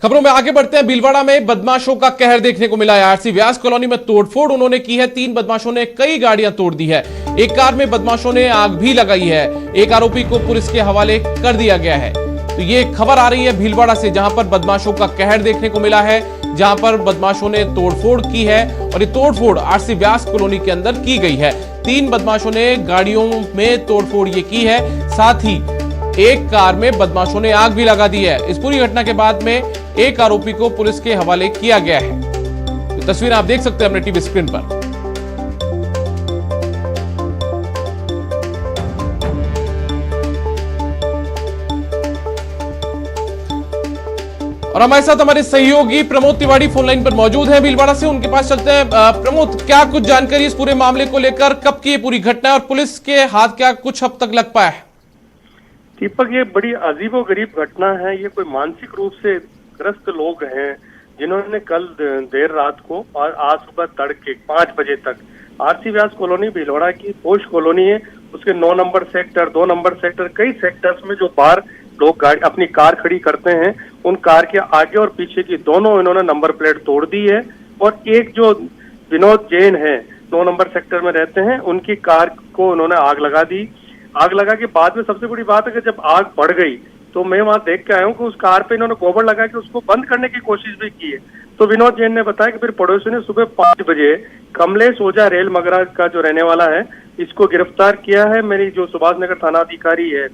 खबरों में आगे बढ़ते हैं। भीलवाड़ा में बदमाशों का कहर देखने को मिला है। आरसी व्यास कॉलोनी में तोड़फोड़ उन्होंने की है। 3 बदमाशों ने कई गाड़ियां तोड़ दी है। एक कार में बदमाशों ने आग भी लगाई है। एक आरोपी को पुलिस के हवाले कर दिया गया है। तो ये खबर आ रही है भीलवाड़ा से, जहां पर बदमाशों का कहर देखने को मिला है, जहां पर बदमाशों ने तोड़फोड़ की है और ये तोड़फोड़ आरसी व्यास कॉलोनी के अंदर की गई है। 3 बदमाशों ने गाड़ियों में तोड़फोड़ ये की है, साथ ही एक कार में बदमाशों ने आग भी लगा दी है। इस पूरी घटना के बाद में एक आरोपी को पुलिस के हवाले किया गया है। तो तस्वीर आप देख सकते हैं अपने टीवी स्क्रीन पर। और हमारे साथ हमारे सहयोगी प्रमोद तिवारी फोन लाइन पर मौजूद हैं भीलवाड़ा से। उनके पास चलते हैं। प्रमोद, क्या कुछ जानकारी इस पूरे मामले को लेकर, कब की ये पूरी घटना है और पुलिस के हाथ क्या कुछ अब तक लग पाया है? दीपक, ये बड़ी अजीबोगरीब घटना है। ये कोई मानसिक रूप से ग्रस्त लोग हैं जिन्होंने कल देर रात को और आज सुबह तड़के 5 बजे तक आरसी व्यास कॉलोनी भीलवाड़ा की पोश कॉलोनी है, उसके 9 नंबर सेक्टर, 2 नंबर सेक्टर, कई सेक्टर्स में जो बाहर लोग गाड़ी अपनी कार खड़ी करते हैं, उन कार के आगे और पीछे की दोनों इन्होंने नंबर प्लेट तोड़ दी है। और एक जो विनोद जैन है, 9 नंबर सेक्टर में रहते हैं, उनकी कार को उन्होंने आग लगा दी। आग लगा के बाद में सबसे बड़ी बात है कि जब आग बढ़ गई तो मैं वहां देख के आया हूँ कि उस कार पे इन्होंने गोबर लगा के उसको बंद करने की कोशिश भी की है। तो विनोद जैन ने बताया कि फिर पड़ोसी ने सुबह 5 बजे कमलेश ओझा रेल मगरा का जो रहने वाला है, इसको गिरफ्तार किया है। मेरी जो सुभाष नगर थाना अधिकारी है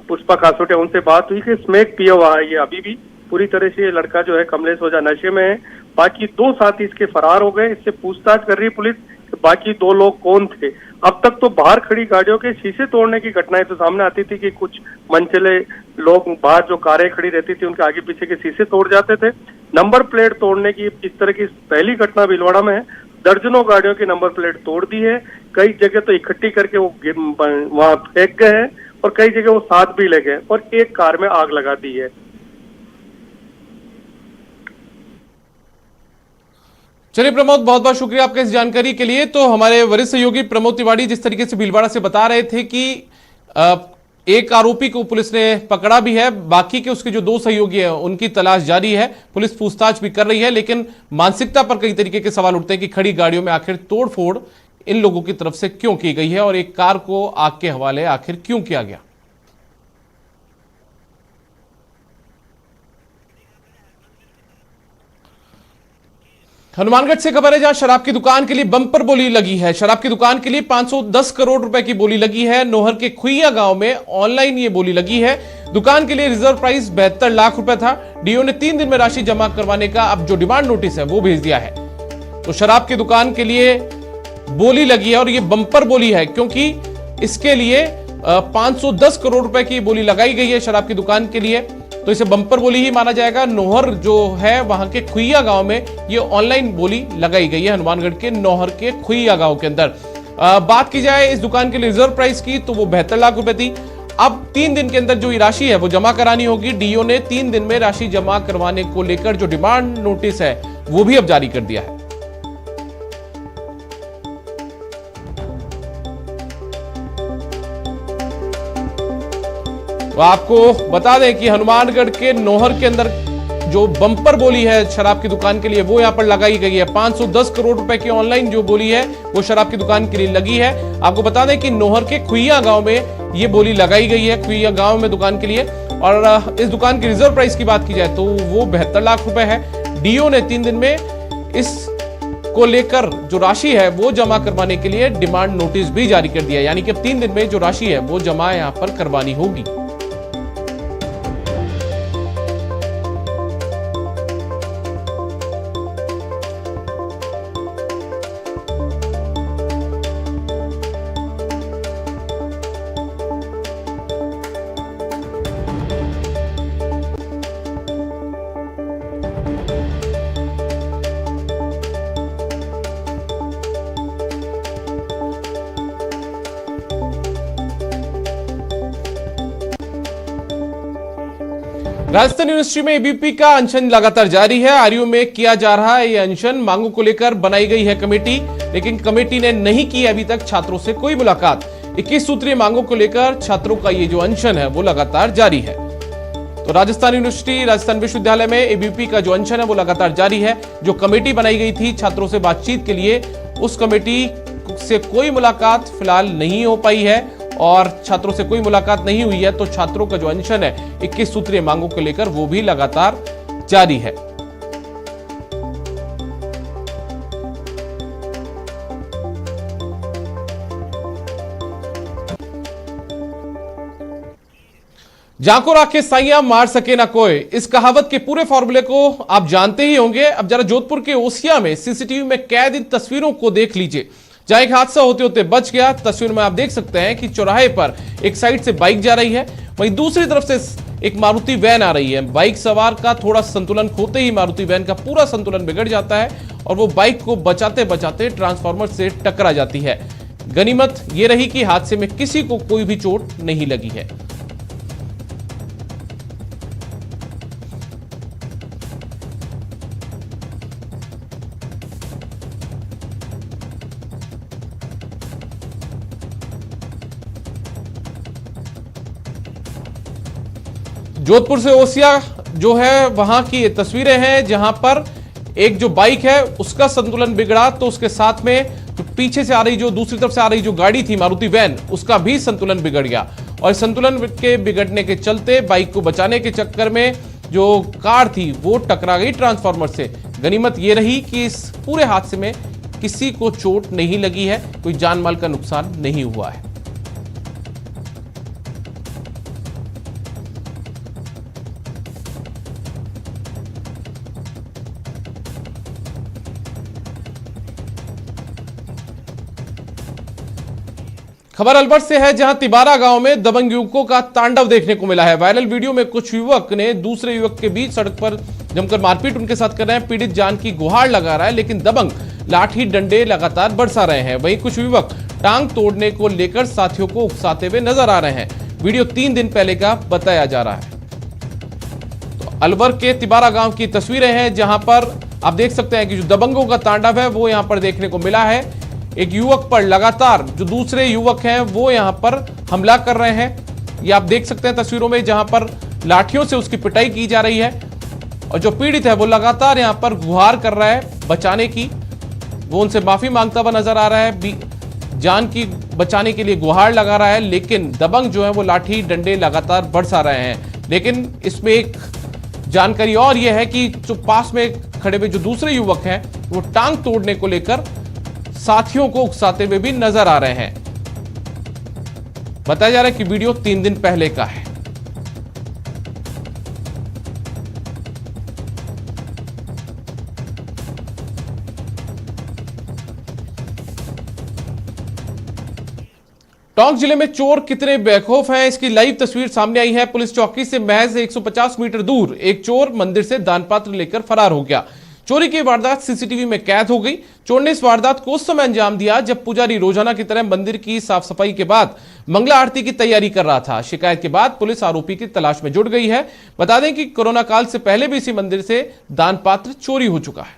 पुष्पा खासोटे, उनसे बात हुई कि स्मैक पिया हुआ है ये अभी भी पूरी तरह से। ये लड़का जो है कमलेश ओझा नशे में है। बाकी 2 साथी इसके फरार हो गए। इससे पूछताछ कर रही है पुलिस कि बाकी 2 लोग कौन थे। अब तक तो बाहर खड़ी गाड़ियों के शीशे तोड़ने की घटनाएं तो सामने आती थी कि कुछ मनचले लोग बाहर जो कारें खड़ी रहती थी उनके आगे पीछे के शीशे तोड़ जाते थे। नंबर प्लेट तोड़ने की इस तरह की पहली घटना भीलवाड़ा में है। दर्जनों गाड़ियों की नंबर प्लेट तोड़ दी है। कई जगह तो इकट्ठी करके वो वहां फेंक गए हैं और कई जगह वो साथ भी ले गए और एक कार में आग लगा दी है। चलिए प्रमोद, बहुत बहुत शुक्रिया आपके इस जानकारी के लिए। तो हमारे वरिष्ठ सहयोगी प्रमोद तिवारी जिस तरीके से भीलवाड़ा से बता रहे थे कि एक आरोपी को पुलिस ने पकड़ा भी है, बाकी के उसके जो 2 सहयोगी हैं उनकी तलाश जारी है। पुलिस पूछताछ भी कर रही है, लेकिन मानसिकता पर कई तरीके के सवाल उठते हैं कि खड़ी गाड़ियों में आखिर तोड़फोड़ इन लोगों की तरफ से क्यों की गई है और एक कार को आग के हवाले आखिर क्यों किया गया। हनुमानगढ़ से खबर है, जहां शराब की दुकान के लिए बम्पर बोली लगी है। शराब की दुकान के लिए 510 करोड़ रुपए की बोली लगी है। नोहर के खुइया गांव में ऑनलाइन ये बोली लगी है। दुकान के लिए रिजर्व प्राइस 72 लाख रुपए था। डीओ ने 3 दिन में राशि जमा करवाने का अब जो डिमांड नोटिस है वो भेज दिया है। तो शराब की दुकान के लिए बोली लगी है और ये बम्पर बोली है, क्योंकि इसके लिए 510 करोड़ रुपए की बोली लगाई गई है शराब की दुकान के लिए। तो इसे बम्पर बोली ही माना जाएगा। नोहर जो है वहां के खुइया गांव में ये ऑनलाइन बोली लगाई गई है, हनुमानगढ़ के नोहर के खुइया गांव के अंदर। बात की जाए इस दुकान के लिए रिजर्व प्राइस की, तो वो 72 लाख रुपए थी। अब 3 दिन के अंदर जो राशि है वो जमा करानी होगी। डीओ ने 3 दिन में राशि जमा करवाने को लेकर जो डिमांड नोटिस है वो भी अब जारी कर दिया है। तो आपको बता दें कि हनुमानगढ़ के नोहर के अंदर जो बम्पर बोली है शराब की दुकान के लिए वो यहां पर लगाई गई है। 510 करोड़ रुपए की ऑनलाइन जो बोली है वो शराब की दुकान के लिए लगी है। आपको बता दें कि नोहर के खुइया गांव में ये बोली लगाई गई है, खुइया गांव में दुकान के लिए। और इस दुकान की रिजर्व प्राइस की बात की जाए तो वो 72 लाख रुपए है। डीओ ने 3 दिन में इस को लेकर जो राशि है वो जमा करवाने के लिए डिमांड नोटिस भी जारी कर दिया, यानी कि अब 3 दिन में जो राशि है वो जमा यहां पर करवानी होगी। राजस्थान यूनिवर्सिटी में एबीपी का अनशन लगातार जारी है। आरयू में किया जा रहा है यह अनशन। मांगों को लेकर बनाई गई है कमेटी, लेकिन कमेटी ने नहीं की अभी तक छात्रों से कोई मुलाकात। 21 सूत्रीय मांगों को लेकर छात्रों का ये जो अनशन है वो लगातार जारी है। तो राजस्थान यूनिवर्सिटी, राजस्थान विश्वविद्यालय में एबीवीपी का जो अनशन है वो लगातार जारी है। जो कमेटी बनाई गई थी छात्रों से बातचीत के लिए, उस कमेटी से कोई मुलाकात फिलहाल नहीं हो पाई है और छात्रों से कोई मुलाकात नहीं हुई है। तो छात्रों का जो अनशन है 21 सूत्रीय मांगों को लेकर वो भी लगातार जारी है। जाको राखे साइया मार सके ना कोई, इस कहावत के पूरे फॉर्मूले को आप जानते ही होंगे। अब जरा जोधपुर के ओसिया में सीसीटीवी में कैद इन तस्वीरों को देख लीजिए, जहां एक हादसा होते होते बच गया। तस्वीर में आप देख सकते हैं कि चौराहे पर एक साइड से बाइक जा रही है, वहीं दूसरी तरफ से एक मारुति वैन आ रही है। बाइक सवार का थोड़ा संतुलन खोते ही मारुति वैन का पूरा संतुलन बिगड़ जाता है और वो बाइक को बचाते बचाते ट्रांसफार्मर से टकरा जाती है। गनीमत यह रही कि हादसे में किसी को कोई भी चोट नहीं लगी है। जोधपुर से ओसिया जो है वहां की ये तस्वीरें हैं, जहां पर एक जो बाइक है उसका संतुलन बिगड़ा तो उसके साथ में जो पीछे से आ रही, जो दूसरी तरफ से आ रही जो गाड़ी थी मारुति वैन, उसका भी संतुलन बिगड़ गया और संतुलन के बिगड़ने के चलते बाइक को बचाने के चक्कर में जो कार थी वो टकरा गई ट्रांसफार्मर से। गनीमत ये रही कि इस पूरे हादसे में किसी को चोट नहीं लगी है, कोई जान माल का नुकसान नहीं हुआ है। खबर अलवर से है, जहां तिबारा गांव में दबंग युवकों का तांडव देखने को मिला है। वायरल वीडियो में कुछ युवक ने दूसरे युवक के बीच सड़क पर जमकर मारपीट उनके साथ कर रहे हैं। पीड़ित जान की गुहार लगा रहा है, लेकिन दबंग लाठी डंडे लगातार बरसा रहे हैं। वहीं कुछ युवक टांग तोड़ने को लेकर साथियों को उकसाते हुए नजर आ रहे हैं। वीडियो 3 दिन पहले का बताया जा रहा है। तो अलवर के तिबारा गांव की तस्वीरें हैं, जहां पर आप देख सकते हैं कि जो दबंगों का तांडव है वो यहां पर देखने को मिला है। एक युवक पर लगातार जो दूसरे युवक हैं वो यहां पर हमला कर रहे हैं। ये आप देख सकते हैं तस्वीरों में, जहां पर लाठियों से उसकी पिटाई की जा रही है और जो पीड़ित है वो लगातार यहां पर गुहार कर रहा है बचाने की। वो उनसे माफी मांगता हुआ नजर आ रहा है, जान की बचाने के लिए गुहार लगा रहा है, लेकिन दबंग जो है वो लाठी डंडे लगातार बरसा रहे हैं। लेकिन इसमें एक जानकारी और यह है कि जो पास में खड़े हुए जो दूसरे युवक हैं वो टांग तोड़ने को लेकर साथियों को उकसाते हुए भी नजर आ रहे हैं। बताया जा रहा है कि वीडियो 3 दिन पहले का है। टोंक जिले में चोर कितने बेखौफ हैं, इसकी लाइव तस्वीर सामने आई है। पुलिस चौकी से महज 150 मीटर दूर एक चोर मंदिर से दानपात्र लेकर फरार हो गया। चोरी की वारदात सीसीटीवी में कैद हो गई। चोर ने इस वारदात को उस समय अंजाम दिया जब पुजारी रोजाना की तरह मंदिर की साफ सफाई के बाद मंगला आरती की तैयारी कर रहा था। शिकायत के बाद पुलिस आरोपी की तलाश में जुट गई है। बता दें कि कोरोना काल से पहले भी इसी मंदिर से दानपात्र चोरी हो चुका है।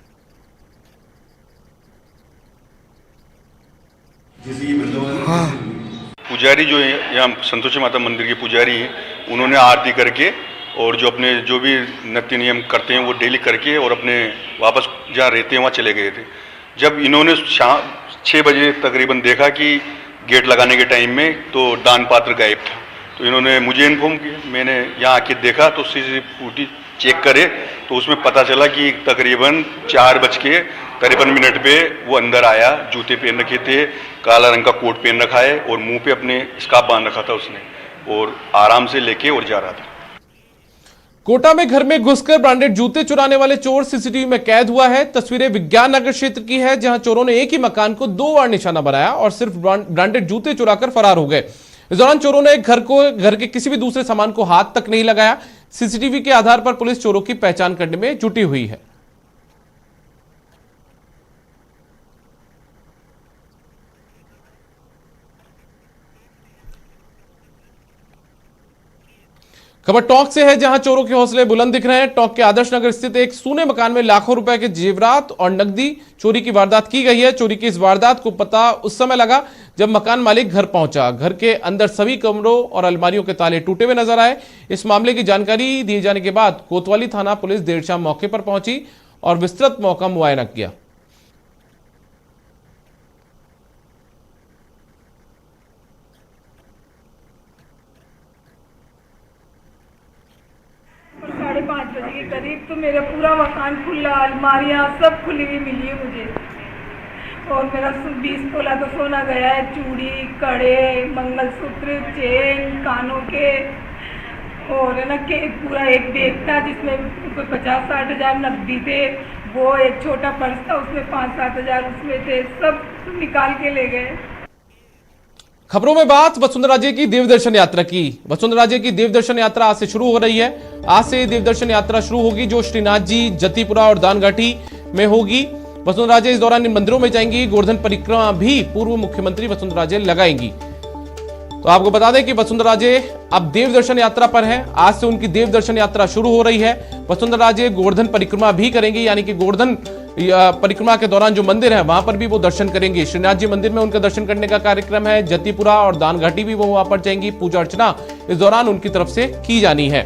पुजारी जो यहाँ संतोषी माता मंदिर के पुजारी हैं, उन्होंने आरती करके और जो अपने जो भी नित्य नियम करते हैं वो डेली करके और अपने वापस जहाँ रहते हैं वहाँ चले गए थे। जब इन्होंने शाम 6 बजे तकरीबन देखा कि गेट लगाने के टाइम में तो दान पात्र गायब था, तो इन्होंने मुझे इन्फॉर्म किया। मैंने यहाँ आके देखा तो सीसीटीवी फुटेज चेक करे तो उसमें पता चला कि तकरीबन 4:53 पे वो अंदर आया। जूते पहन रखे थे, काला रंग का कोट पहन रखा है और मुंह पे अपने स्कार्फ बांध रखा था उसने, और आराम से लेके और जा रहा था। कोटा में घर में घुसकर ब्रांडेड जूते चुराने वाले चोर सीसीटीवी में कैद हुआ है। तस्वीरें विज्ञान नगर क्षेत्र की है, जहां चोरों ने एक ही मकान को 2 बार निशाना बनाया और सिर्फ ब्रांडेड जूते चुराकर फरार हो गए। इस दौरान चोरों ने घर के किसी भी दूसरे सामान को हाथ तक नहीं लगाया। सीसीटीवी के आधार पर पुलिस चोरों की पहचान करने में जुटी हुई है। खबर टोंक से है, जहां चोरों के हौसले बुलंद दिख रहे हैं। टोंक के आदर्श नगर स्थित एक सूने मकान में लाखों रुपए के जेवरात और नकदी चोरी की वारदात की गई है। चोरी की इस वारदात को पता उस समय लगा जब मकान मालिक घर पहुंचा। घर के अंदर सभी कमरों और अलमारियों के ताले टूटे हुए नजर आए। इस मामले की जानकारी दिए जाने के बाद कोतवाली थाना पुलिस देर शाम मौके पर पहुंची और विस्तृत मौका मुआयना किया। साढ़े 5 बजे के करीब तो मेरा पूरा मकान खुला, अलमारियाँ सब खुली हुई मिली है मुझे। और मेरा 20 तोला तो सोना गया है, चूड़ी, कड़े, मंगलसूत्र, चेन, कानों के, और है ना के पूरा एक बैग था जिसमें कोई 50-60 हज़ार नकदी थे। वो एक छोटा पर्स था, उसमें 5-7 हज़ार उसमें थे, सब निकाल के ले गए। खबरों में बात वसुंधरा जी की देवदर्शन यात्रा की। वसुंधरा जी की देवदर्शन यात्रा आज से शुरू हो रही है। आज से देवदर्शन यात्रा शुरू होगी जो श्रीनाथ जी, जतीपुरा और दानघाटी में होगी। वसुंधरा जी इस दौरान इन मंदिरों में जाएंगी। गोवर्धन परिक्रमा भी पूर्व मुख्यमंत्री वसुंधरा जी लगाएंगी। तो आपको बता दें कि वसुंधरा जी अब देवदर्शन यात्रा पर हैं। आज से उनकी देवदर्शन यात्रा शुरू हो रही है। वसुंधरा जी गोवर्धन परिक्रमा भी करेंगी, यानी कि गोवर्धन परिक्रमा के दौरान जो मंदिर है वहां पर भी वो दर्शन करेंगे। श्रीनाथ जी मंदिर में उनका दर्शन करने का कार्यक्रम है। जतीपुरा और दानघाटी भी वो वहां पर जाएंगी। पूजा अर्चना इस दौरान उनकी तरफ से की जानी है।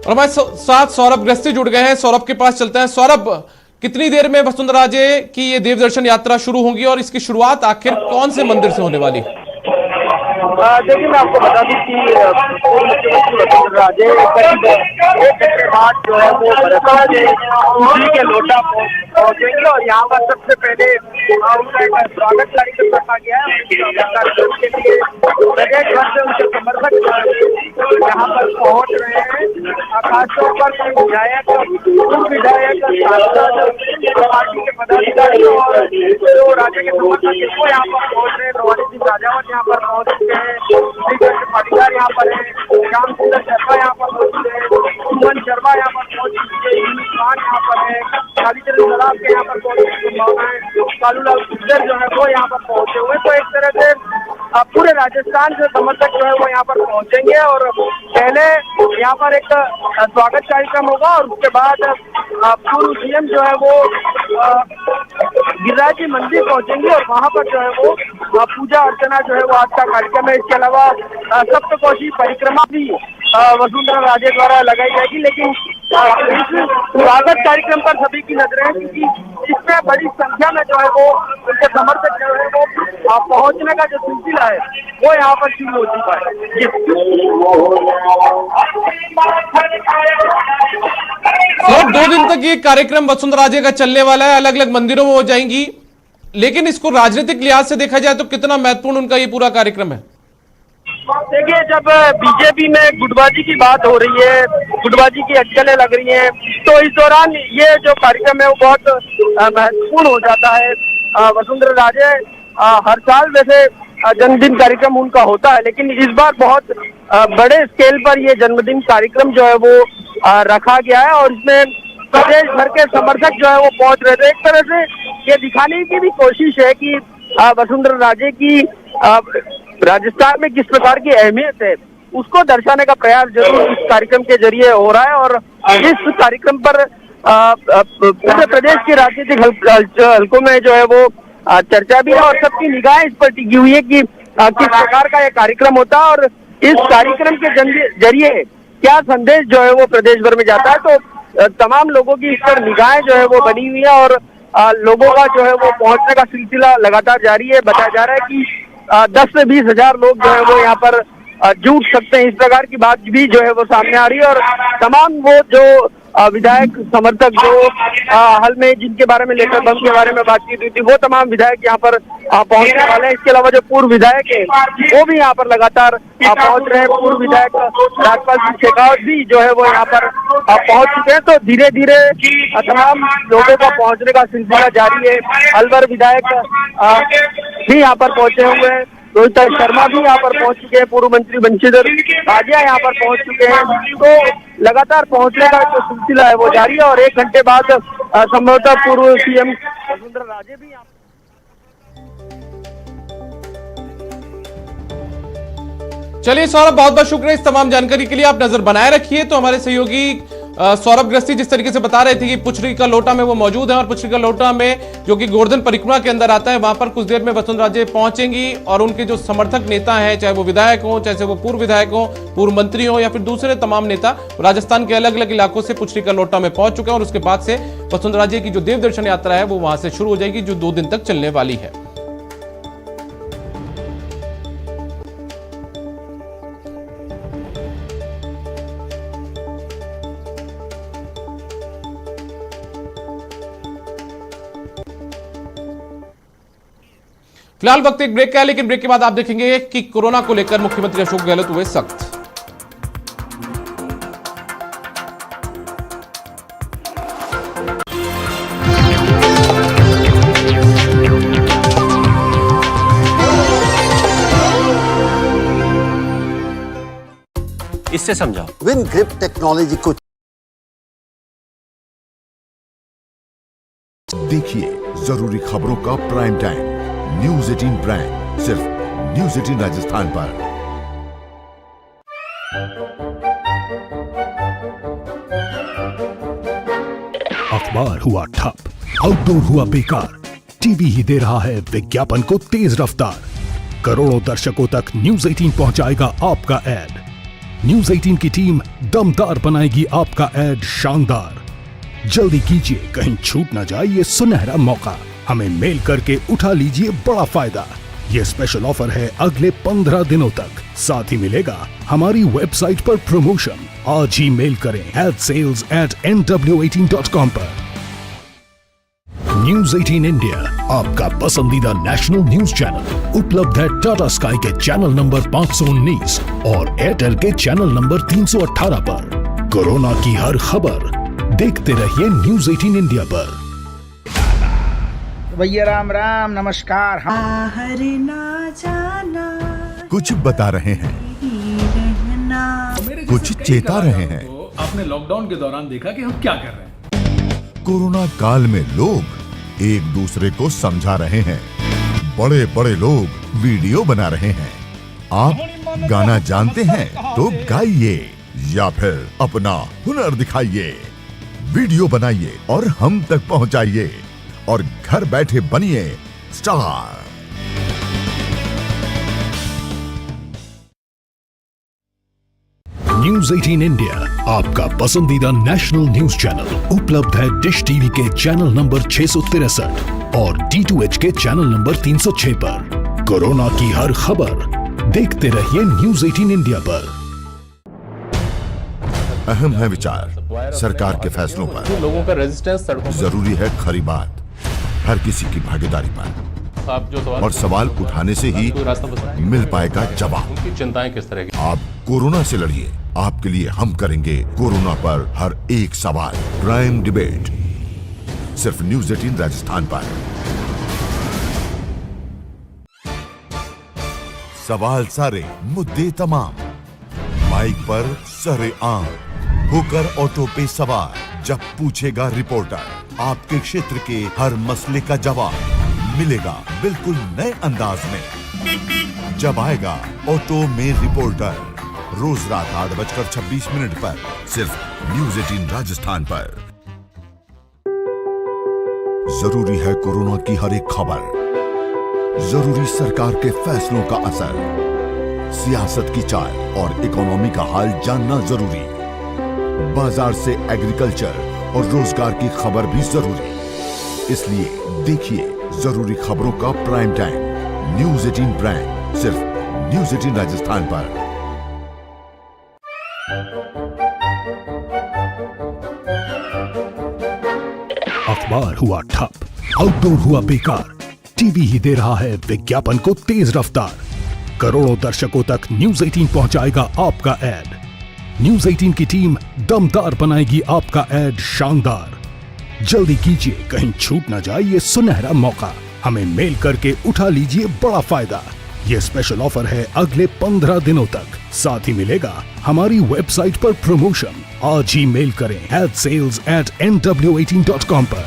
और हमारे साथ सौरभ गृहस्थी जुड़ गए हैं। सौरभ के पास चलते हैं। सौरभ, कितनी देर में वसुंधरा जी की ये देवदर्शन यात्रा शुरू होगी और इसकी शुरुआत आखिर कौन से मंदिर से होने वाली है? देखिए, मैं आपको बता दूं कि पूर्व मुख्यमंत्री वसुंधरा राजे करीब 1 घंटे बाद जो है वो बरसला के उसी के लोटा पहुंचेंगे और यहाँ पर सबसे पहले उनका एक स्वागत कार्यक्रम रखा गया है। स्वागत कार्यक्रम के लिए प्रदेश भर से उनके समर्थक यहाँ पर पहुंच रहे हैं। खासतौर पर कई विधायक, पूर्व विधायक, सांसद, पार्टी के पदाधिकारी और जो राज्य के समर्थक वो यहाँ पर पहुंच रहे हैं। नवानी सिंह राजावत यहाँ पर पहुंच चुके हैं, पाटीदार यहाँ पर है, श्याम सुंदर शर्मा यहाँ पर मौजूद है, सुमन शर्मा यहाँ पर पहुंच चुकी है, यूनुस खान यहाँ पर है, कालीचरण सराफ के यहाँ पर पहुंचने की संभावना है, कालूलाल गुर्जर जो है वो यहाँ पर पहुंचे हुए। तो एक तरह से पूरे राजस्थान से समर्थक जो है वो यहाँ पर पहुंचेंगे और पहले यहाँ पर एक स्वागत कार्यक्रम होगा और उसके बाद पूर्व सीएम जो है वो गिरिराज जी मंदिर पहुंचेंगे और वहां पर जो है वो पूजा अर्चना जो है वो आज का कार्यक्रम है। इसके अलावा सप्तकोशी परिक्रमा भी वसुंधरा राजे द्वारा लगाई जाएगी। लेकिन इस स्वागत कार्यक्रम पर सभी की नजरें हैं क्योंकि इसमें बड़ी संख्या में जो है वो उनके समर्थक जो है वो पहुंचने का जो सिलसिला है वो यहाँ पर शुरू हो चुका है। सर, 2 दिन तक ये कार्यक्रम वसुंधरा राजे का चलने वाला है। अलग अलग मंदिरों में हो जाएंगी, लेकिन इसको राजनीतिक लिहाज से देखा जाए तो कितना महत्वपूर्ण उनका ये पूरा कार्यक्रम है? देखिए, जब बीजेपी में गुटबाजी की बात हो रही है, गुटबाजी की अटकलें लग रही हैं, तो इस दौरान ये जो कार्यक्रम है वो बहुत महत्वपूर्ण हो जाता है। वसुंधरा राजे हर साल वैसे जन्मदिन कार्यक्रम उनका होता है, लेकिन इस बार बहुत बड़े स्केल पर ये जन्मदिन कार्यक्रम जो है वो रखा गया है और इसमें प्रदेश भर के समर्थक जो है वो पहुंच रहे थे। एक तरह से ये दिखाने की भी कोशिश है कि वसुंधरा राजे की राजस्थान में किस प्रकार की अहमियत है उसको दर्शाने का प्रयास जरूर इस कार्यक्रम के जरिए हो रहा है। और इस कार्यक्रम पर पूरे प्रदेश के राजनीतिक हलकों में जो है वो चर्चा भी है और सबकी निगाहें इस पर टिकी हुई है कि किस प्रकार का ये कार्यक्रम होता है और इस कार्यक्रम के जरिए क्या संदेश जो है वो प्रदेश भर में जाता है। तो तमाम लोगों की इस पर निगाहें जो है वो बनी हुई है और लोगों का जो है वो पहुंचने का सिलसिला लगातार जारी है। बताया जा रहा है कि 10 से 20 हजार लोग जो है वो यहाँ पर जुट सकते हैं। इस प्रकार की बात भी जो है वो सामने आ रही है और तमाम वो जो विधायक समर्थक जो हाल में जिनके बारे में लेकर बम के बारे में बातचीत हुई थी वो तमाम विधायक यहाँ पर पहुंचने वाले हैं। इसके अलावा जो पूर्व विधायक है वो भी यहाँ पर लगातार पहुंच रहे हैं। पूर्व विधायक राजपाल सिंह शेखावत भी जो है वो यहाँ पर पहुंच चुके हैं। तो धीरे धीरे तमाम लोगों का पहुंचने का सिलसिला जारी है। अलवर विधायक भी यहाँ पर पहुंचे हुए हैं। रोहित शर्मा भी यहाँ पर पहुंच चुके हैं। पूर्व मंत्री बंशीधर राजा यहाँ पर पहुंच चुके हैं। तो लगातार पहुंचने का जो सिलसिला है वो जारी है और 1 घंटे बाद संभवतः पूर्व सीएम वसुंधरा राजे भी यहाँ। चलिए सौरभ, बहुत बहुत शुक्रिया इस तमाम जानकारी के लिए। आप नजर बनाए रखिए। तो हमारे सहयोगी सौरभ ग्रस्ती जिस तरीके से बता रहे थे कि पुछरी का लोटा में वो मौजूद है और पुछरी का लोटा में जो कि गोवर्धन परिक्रमा के अंदर आता है, वहां पर कुछ देर में वसुंधरा राजे पहुंचेंगी और उनके जो समर्थक नेता हैं, चाहे वो विधायक हो, चाहे वो पूर्व विधायक हो, पूर्व मंत्री हो या फिर दूसरे तमाम नेता, राजस्थान के अलग अलग इलाकों से पुछरी का लोटा में पहुंच चुके हैं और उसके बाद से वसुंधरा राजे की जो देव दर्शन यात्रा है वो वहां से शुरू हो जाएगी, जो 2 दिन तक चलने वाली है। फिलहाल वक्त एक ब्रेक का है, लेकिन ब्रेक के बाद आप देखेंगे कि कोरोना को लेकर मुख्यमंत्री अशोक गहलोत हुए सख्त। इससे समझाओ। विन ग्रिप टेक्नोलॉजी को देखिए जरूरी खबरों का प्राइम टाइम न्यूज़ 18 प्राइम, सिर्फ न्यूज़ 18 राजस्थान पर। अखबार हुआ ठप, आउटडोर हुआ बेकार, टीवी ही दे रहा है विज्ञापन को तेज रफ्तार। करोड़ों दर्शकों तक न्यूज़ 18 पहुंचाएगा आपका ऐड। न्यूज़ 18 की टीम दमदार बनाएगी आपका ऐड शानदार। जल्दी कीजिए, कहीं छूट ना जाए ये सुनहरा मौका। हमें मेल करके उठा लीजिए बड़ा फायदा। ये स्पेशल ऑफर है अगले 15 दिनों तक। साथ ही मिलेगा हमारी वेबसाइट पर प्रमोशन। आज ही मेल करें adsales@nw18.com पर। न्यूज़ 18 इंडिया, आपका पसंदीदा नेशनल न्यूज चैनल, उपलब्ध है टाटा स्काई के चैनल नंबर 519 और एयरटेल के चैनल नंबर 318 पर। कोरोना की हर खबर देखते रहिए न्यूज़ 18 इंडिया पर। भैया राम राम, नमस्कार। बाहर ना जाना, कुछ बता रहे हैं, कुछ चेता रहे हैं। तो आपने लॉकडाउन के दौरान देखा कि हम क्या कर रहे हैं। कोरोना काल में लोग एक दूसरे को समझा रहे हैं। बड़े बड़े लोग वीडियो बना रहे हैं। आप गाना जानते हैं तो गाइए या फिर अपना हुनर दिखाइए। वीडियो बनाइए और हम तक पहुंचाइए और घर बैठे बनिए स्टार। न्यूज़ 18 इंडिया, आपका पसंदीदा नेशनल न्यूज चैनल, उपलब्ध है डिश टीवी के चैनल नंबर 663 और D2H के चैनल नंबर 306 पर। कोरोना की हर खबर देखते रहिए न्यूज़ 18 इंडिया पर। अहम है विचार सरकार के फैसलों पर, लोगों का रेजिस्टेंस सड़कों पर। जरूरी है खरी बात हर किसी की भागीदारी पर, और सवाल उठाने से ही मिल पाएगा जवाब। उनकी चिंताएं किस तरह की? आप कोरोना से लड़िए, आपके लिए हम करेंगे कोरोना पर हर एक सवाल। प्राइम डिबेट, सिर्फ न्यूज़ 18 राजस्थान पर। सवाल सारे, मुद्दे तमाम, माइक पर सरे आम, होकर ऑटो पे सवार। जब पूछेगा रिपोर्टर, आपके क्षेत्र के हर मसले का जवाब मिलेगा बिल्कुल नए अंदाज में। जब आएगा ऑटो में रिपोर्टर, रोज रात 8:26 पर, सिर्फ न्यूज़ 18 राजस्थान पर। जरूरी है कोरोना की हर एक खबर, जरूरी सरकार के फैसलों का असर, सियासत की चाल और इकोनॉमी का हाल जानना जरूरी, बाजार से एग्रीकल्चर और रोजगार की खबर भी जरूरी। इसलिए देखिए जरूरी खबरों का प्राइम टाइम न्यूज़ 18 प्राइम, सिर्फ न्यूज़ 18 राजस्थान पर। अखबार हुआ ठप, आउटडोर हुआ बेकार, टीवी ही दे रहा है विज्ञापन को तेज रफ्तार। करोड़ों दर्शकों तक न्यूज़ 18 पहुंचाएगा आपका ऐड। न्यूज़ 18 की टीम दमदार बनाएगी आपका ऐड शानदार। जल्दी कीजिए, कहीं छूट ना जाए ये सुनहरा मौका। हमें मेल करके उठा लीजिए बड़ा फायदा। ये स्पेशल ऑफर है अगले 15 दिनों तक। साथ ही मिलेगा हमारी वेबसाइट पर प्रमोशन। आज ही मेल करें sales@nw18.com पर।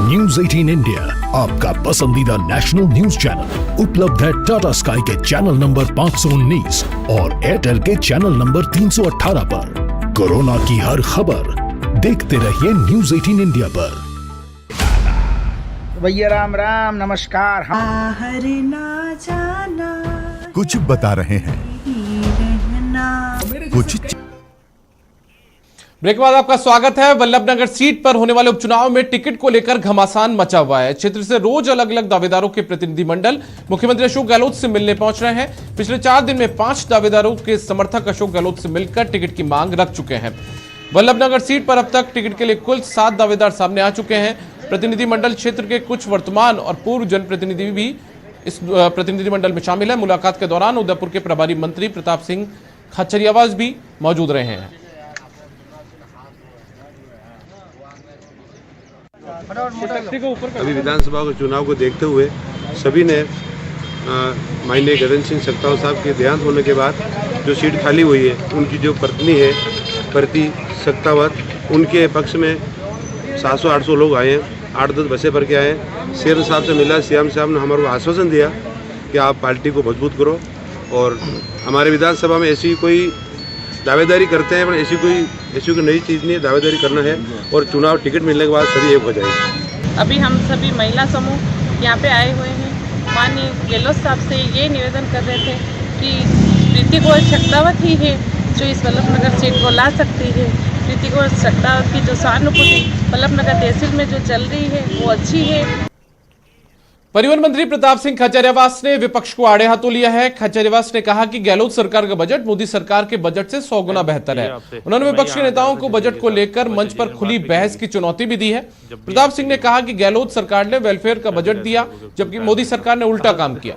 न्यूज 18 इंडिया, आपका पसंदीदा नेशनल न्यूज चैनल, उपलब्ध है टाटा स्काई के चैनल नंबर 519 और एयरटेल के चैनल नंबर 318 पर। कोरोना की हर खबर देखते रहिए न्यूज 18 इंडिया पर। भैया राम राम नमस्कार। बाहर ना जाना, कुछ बता रहे हैं, रहना। कुछ ब्रेक के बाद आपका स्वागत है। वल्लभनगर सीट पर होने वाले उपचुनाव में टिकट को लेकर घमासान मचा हुआ है। क्षेत्र से रोज अलग अलग दावेदारों के प्रतिनिधिमंडल मुख्यमंत्री अशोक गहलोत से मिलने पहुंच रहे हैं। पिछले 4 दिन में 5 दावेदारों के समर्थक अशोक गहलोत से मिलकर टिकट की मांग रख चुके हैं। वल्लभनगर सीट पर अब तक टिकट के लिए कुल 7 दावेदार सामने आ चुके हैं। प्रतिनिधिमंडल क्षेत्र के कुछ वर्तमान और पूर्व जनप्रतिनिधि भी इस प्रतिनिधिमंडल में शामिल है। मुलाकात के दौरान उदयपुर के प्रभारी मंत्री प्रताप सिंह खचरियावास भी मौजूद रहे हैं। अभी विधानसभा के चुनाव को देखते हुए सभी ने माननीय गगन सिंह सकताव साहब के देहांत होने के बाद जो सीट खाली हुई है, उनकी जो पत्नी है प्रति सकतावत, उनके पक्ष में 700-800 लोग आए हैं। 8-10 बसें भर के आए हैं। सीएम साहब से मिला, सीएम साहब ने हमारे को आश्वासन दिया कि आप पार्टी को मजबूत करो और हमारे विधानसभा में ऐसी कोई दावेदारी करते हैं, पर ऐसी कोई नई चीज़ नहीं है। दावेदारी करना है और चुनाव टिकट मिलने के बाद सभी एक हो जाएंगे। अभी हम सभी महिला समूह यहाँ पे आए हुए हैं। माननीय गहलोत साहब से ये निवेदन कर रहे थे कि प्रीति गौर सकतावत ही है जो इस वल्लभनगर सीट को ला सकती है। प्रीति गौर सकतावत की जो सहानुभूति वल्लभनगर तहसील में जो चल रही है वो अच्छी है। परिवहन मंत्री प्रताप सिंह खचरियावास ने विपक्ष को आड़े हाथों लिया है। खचरियावास ने कहा कि गहलोत सरकार का बजट मोदी सरकार के बजट से 100 गुना बेहतर है। उन्होंने विपक्ष के नेताओं को बजट को लेकर मंच पर खुली बहस की चुनौती भी दी है। प्रताप सिंह ने कहा कि गहलोत सरकार ने वेलफेयर का बजट दिया जबकि मोदी सरकार ने उल्टा काम किया।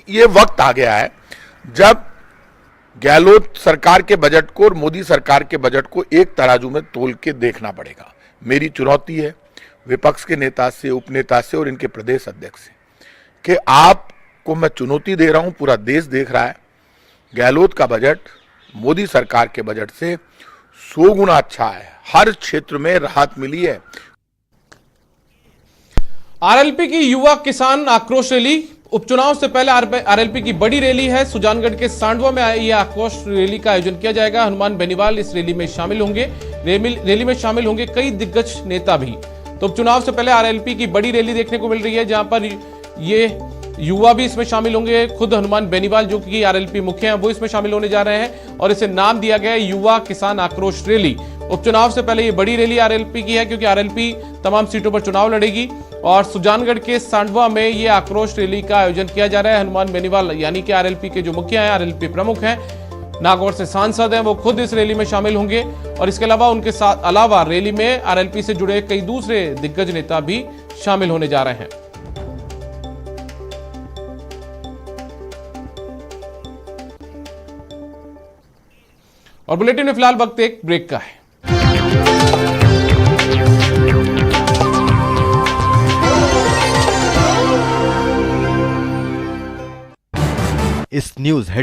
ये वक्त आ गया है जब गहलोत सरकार के बजट को और मोदी सरकार के बजट को एक तराजू में तोल के देखना पड़ेगा। मेरी चुनौती है विपक्ष के नेता से, उपनेता से और इनके प्रदेश अध्यक्ष से कि आपको मैं चुनौती दे रहा हूं, पूरा देश देख रहा है, गहलोत का बजट मोदी सरकार के बजट से 100 गुना अच्छा है। हर क्षेत्र में राहत मिली है। आरएलपी की युवा किसान आक्रोश रैली उपचुनाव से पहले आरएलपी की बड़ी रैली है। सुजानगढ़ के सांडवा में यह आक्रोश रैली का आयोजन किया जाएगा। हनुमान बेनीवाल इस रैली में शामिल होंगे। रैली में शामिल होंगे कई दिग्गज नेता भी। तो उपचुनाव से पहले आरएलपी की बड़ी रैली देखने को मिल रही है जहां पर ये युवा भी इसमें शामिल होंगे। खुद हनुमान बेनीवाल जो कि आरएलपी मुखिया हैं वो इसमें शामिल होने जा रहे हैं और इसे नाम दिया गया है युवा किसान आक्रोश रैली। उपचुनाव से पहले ये बड़ी रैली आरएलपी की है क्योंकि आरएलपी तमाम सीटों पर चुनाव लड़ेगी और सुजानगढ़ के सांडवा में ये आक्रोश रैली का आयोजन किया जा रहा है। हनुमान बेनीवाल यानी कि आरएलपी के जो मुखिया हैं, आरएलपी प्रमुख हैं, नागौर से सांसद हैं, वो खुद इस रैली में शामिल होंगे और इसके अलावा उनके साथ अलावा रैली में आरएलपी से जुड़े कई दूसरे दिग्गज नेता भी शामिल होने जा रहे हैं। और बुलेटिन में फिलहाल वक्त एक ब्रेक का है। इस न्यूज हेड